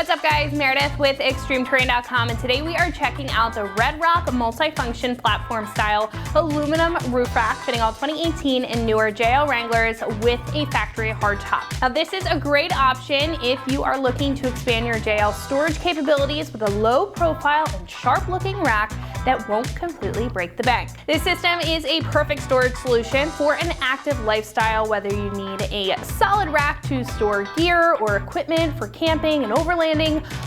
What's up guys, Meredith with ExtremeTerrain.com, and today we are checking out the Red Rock multifunction platform style aluminum roof rack fitting all 2018 and newer JL Wranglers with a factory hardtop. Now this is a great option if you are looking to expand your JL storage capabilities with a low profile and sharp looking rack that won't completely break the bank. This system is a perfect storage solution for an active lifestyle, whether you need a solid rack to store gear or equipment for camping and overlanding,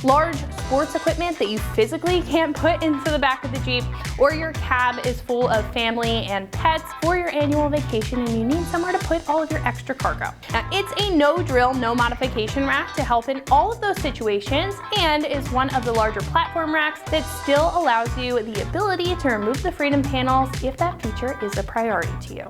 large sports equipment that you physically can't put into the back of the Jeep, or your cab is full of family and pets for your annual vacation and you need somewhere to put all of your extra cargo. Now it's a no drill, no modification rack to help in all of those situations, and is one of the larger platform racks that still allows you the ability to remove the Freedom panels if that feature is a priority to you.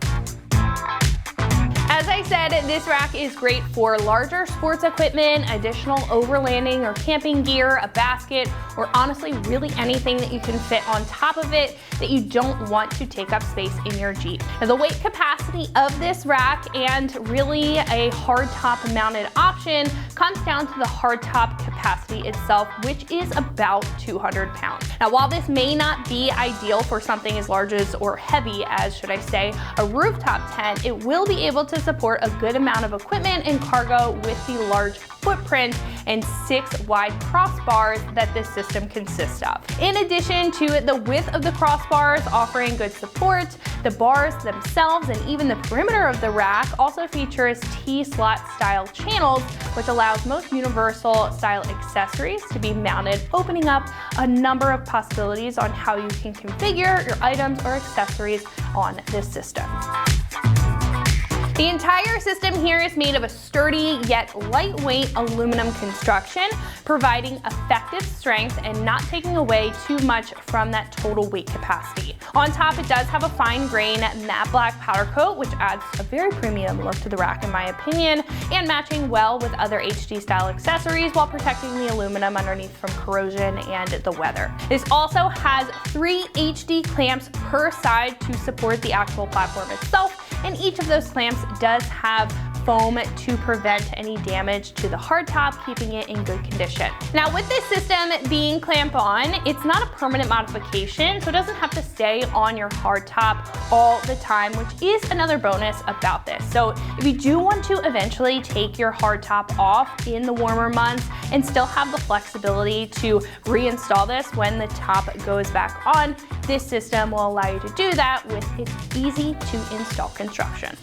As I said, this rack is great for larger sports equipment, additional overlanding or camping gear, a basket, or honestly really anything that you can fit on top of it that you don't want to take up space in your Jeep. Now, the weight capacity of this rack and really a hardtop mounted option comes down to the hardtop capacity itself, which is about 200 pounds. Now, while this may not be ideal for something as large as, or heavy as, should I say, a rooftop tent, it will be able to support a good amount of equipment and cargo with the large footprint and 6 wide crossbars that this system consists of. In addition to the width of the crossbars offering good support, the bars themselves and even the perimeter of the rack also features T-slot style channels, which allows most universal style accessories to be mounted, opening up a number of possibilities on how you can configure your items or accessories on this system. The entire system here is made of a sturdy yet lightweight aluminum construction, providing effective strength and not taking away too much from that total weight capacity. On top, it does have a fine grain matte black powder coat, which adds a very premium look to the rack in my opinion, and matching well with other HD style accessories while protecting the aluminum underneath from corrosion and the weather. This also has 3 HD clamps per side to support the actual platform itself, and each of those clamps does have foam to prevent any damage to the hardtop, keeping it in good condition. Now with this system being clamp on, it's not a permanent modification, so it doesn't have to stay on your hardtop all the time, which is another bonus about this. So if you do want to eventually take your hardtop off in the warmer months and still have the flexibility to reinstall this when the top goes back on, this system will allow you to do that with its easy to install construction.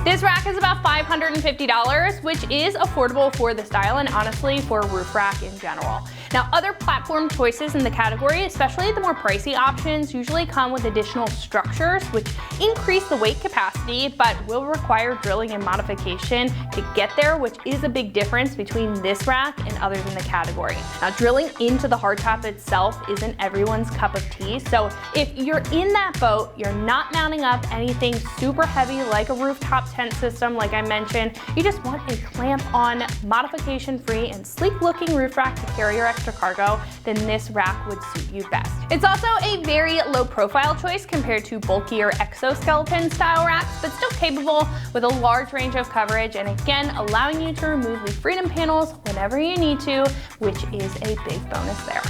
This rack is about $550, which is affordable for the style and honestly for a roof rack in general. Now, other platform choices in the category, especially the more pricey options, usually come with additional structures which increase the weight capacity but will require drilling and modification to get there, which is a big difference between this rack and others in the category. Now, drilling into the hardtop itself isn't everyone's cup of tea, so if you're in that boat, you're not mounting up anything super heavy like a rooftop tent system like I mentioned, you just want a clamp-on, modification-free, and sleek-looking roof rack to carry your extra cargo, then this rack would suit you best. It's also a very low-profile choice compared to bulkier exoskeleton-style racks, but still capable with a large range of coverage, and again, allowing you to remove the Freedom panels whenever you need to, which is a big bonus there.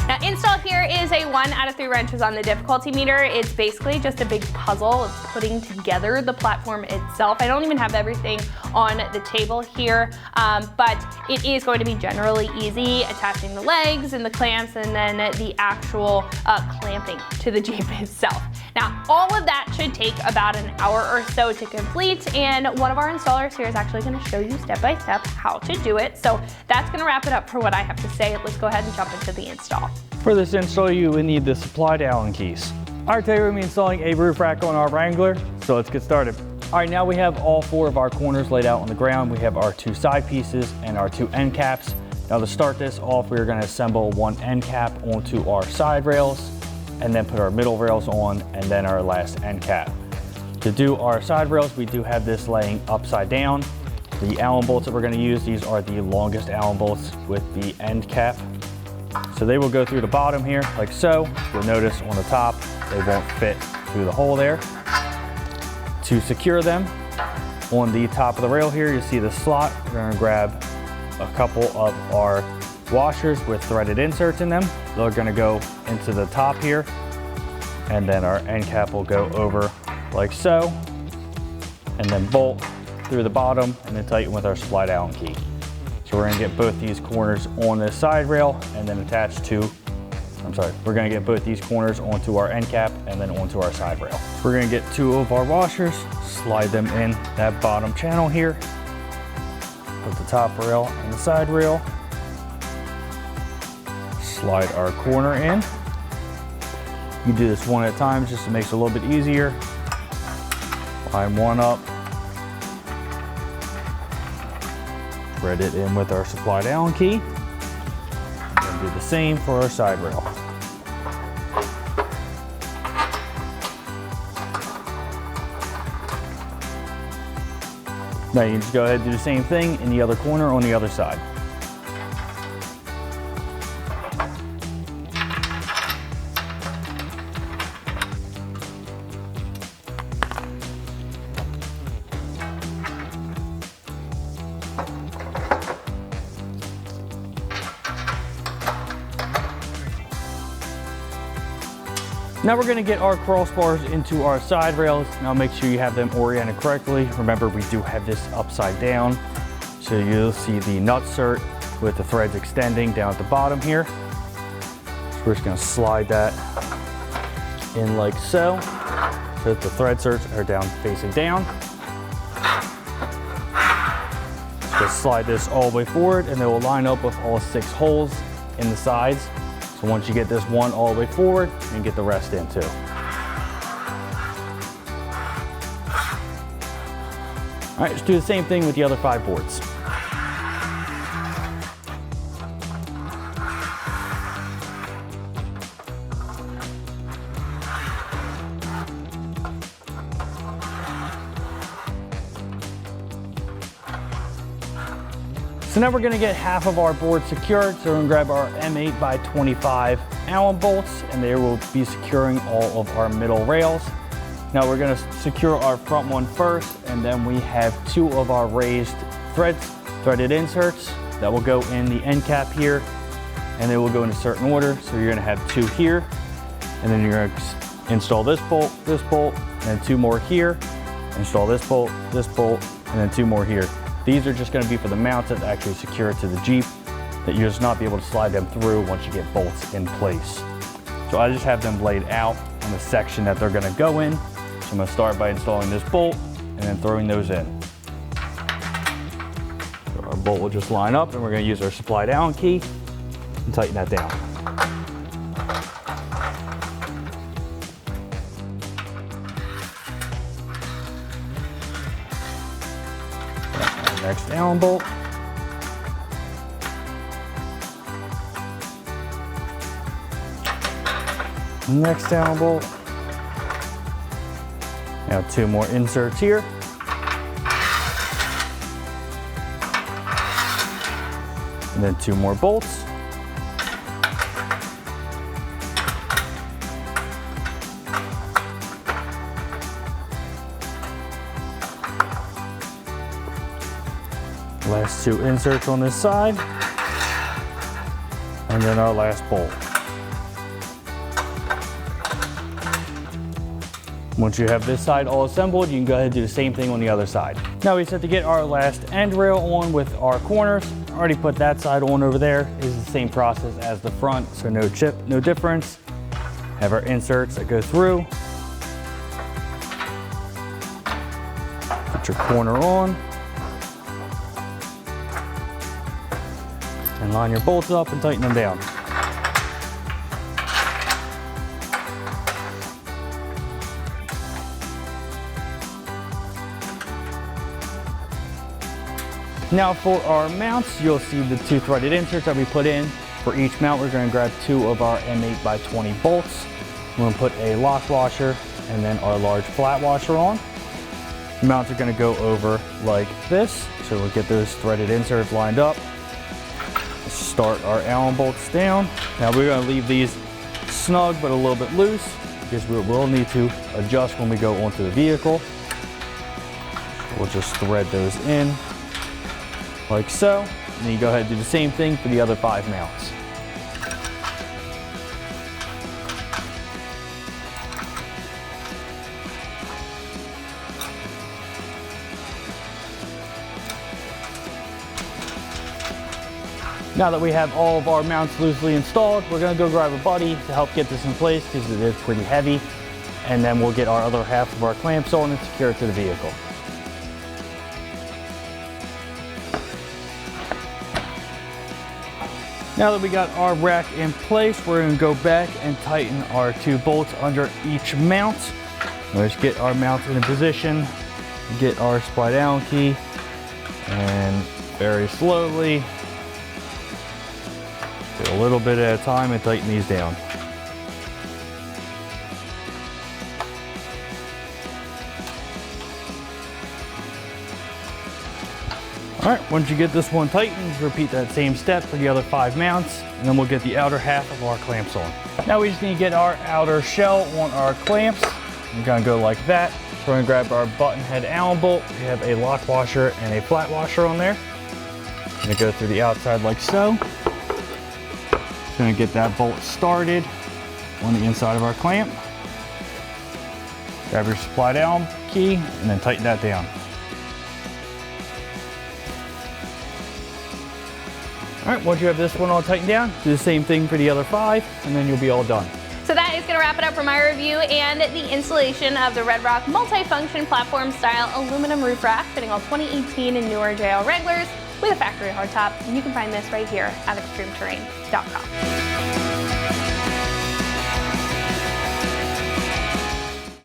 Now, install here is a 1 out of 3 wrenches on the difficulty meter. It's basically just a big puzzle of putting together the platform itself. I don't even have everything on the table here, but it is going to be generally easy attaching the legs and the clamps and then the actual clamping to the Jeep itself. Now, all of that should take about an hour or so to complete, and one of our installers here is actually going to show you step by step how to do it. So that's going to wrap it up for what I have to say. Let's go ahead and jump into the install. For this install, you will need the supplied Allen keys. All right, today we're going to be installing a roof rack on our Wrangler, so let's get started. All right, now we have all 4 of our corners laid out on the ground. We have our 2 side pieces and our 2 end caps. Now to start this off, we're going to assemble 1 end cap onto our side rails, and then put our middle rails on, and then our last end cap. To do our side rails, we do have this laying upside down. The Allen bolts that we're going to use, these are the longest Allen bolts with the end cap. So they will go through the bottom here, like so. You'll notice on the top, they won't fit through the hole there. To secure them, On the top of the rail here, you see the slot. We're gonna grab a couple of our washers with threaded inserts in them. They're gonna go into the top here, and then our end cap will go over like so, and then bolt through the bottom and then tighten with our slide Allen key. So we're gonna get both these corners on this side rail and then attached to, we're gonna get both these corners onto our end cap and then onto our side rail. So we're gonna get 2 of our washers, slide them in that bottom channel here, put the top rail and the side rail, slide our corner in. You do this one at a time just to make it a little bit easier. Line one up, thread it in with our supplied Allen key, and do the same for our side rail. Now you can just go ahead and do the same thing in the other corner on the other side. Now we're gonna get our crossbars into our side rails. Now make sure you have them oriented correctly. Remember, we do have this upside down. So you'll see the nutsert with the threads extending down at the bottom here. So we're just gonna slide that in like so that the thread certs are down facing down. Just slide this all the way forward and they will line up with all 6 holes in the sides. So once you get this one all the way forward, you can get the rest in too. All right, let's do the same thing with the other 5 boards. So now we're gonna get half of our board secured. So we're gonna grab our M8 by 25 Allen bolts and they will be securing all of our middle rails. Now we're gonna secure our front one first, and then we have 2 of our raised threaded inserts that will go in the end cap here, and they will go in a certain order. So you're gonna have 2 here, and then you're gonna install this bolt, and then 2 more here, install this bolt, and then 2 more here. These are just gonna be for the mounts that actually secure it to the Jeep, that you'll just not be able to slide them through once you get bolts in place. So I just have them laid out in the section that they're gonna go in. So I'm gonna start by installing this bolt and then throwing those in. So our bolt will just line up, and we're gonna use our supplied Allen key and tighten that down. Next Allen bolt. Next Allen bolt. Now 2 more inserts here. And then 2 more bolts. Last 2 inserts on this side, and then our last bolt. Once you have this side all assembled, you can go ahead and do the same thing on the other side. Now we just have to get our last end rail on with our corners. Already put that side on over there. It's the same process as the front, so no difference. Have our inserts that go through. Put your corner on. And line your bolts up and tighten them down. Now for our mounts, you'll see the 2 threaded inserts that we put in. For each mount, we're going to grab 2 of our M8 by 20 bolts. We're going to put a lock washer and then our large flat washer on. The mounts are going to go over like this. So we'll get those threaded inserts lined up. Start our Allen bolts down. Now we're going to leave these snug but a little bit loose because we will need to adjust when we go onto the vehicle. We'll just thread those in like so. And then you go ahead and do the same thing for the other 5 mounts. Now that we have all of our mounts loosely installed, we're gonna go grab a buddy to help get this in place because it is pretty heavy. And then we'll get our other half of our clamps on and secure it to the vehicle. Now that we got our rack in place, we're gonna go back and tighten our 2 bolts under each mount. Let's get our mounts in position, get our slide Allen key, and very slowly, a little bit at a time, and tighten these down. All right, once you get this one tightened, repeat that same step for the other 5 mounts, and then we'll get the outer half of our clamps on. Now we just need to get our outer shell on our clamps. We're gonna go like that. So we're gonna grab our button head Allen bolt. We have a lock washer and a flat washer on there. I'm gonna go through the outside like so. Just gonna get that bolt started on the inside of our clamp. Grab your supplied Allen key and then tighten that down. All right, once you have this one all tightened down, do the same thing for the other 5, and then you'll be all done. So that is going to wrap it up for my review and the installation of the Red Rock multi-function platform style aluminum roof rack fitting all 2018 and newer JL Wranglers with a factory hardtop. And you can find this right here at extremeterrain.com.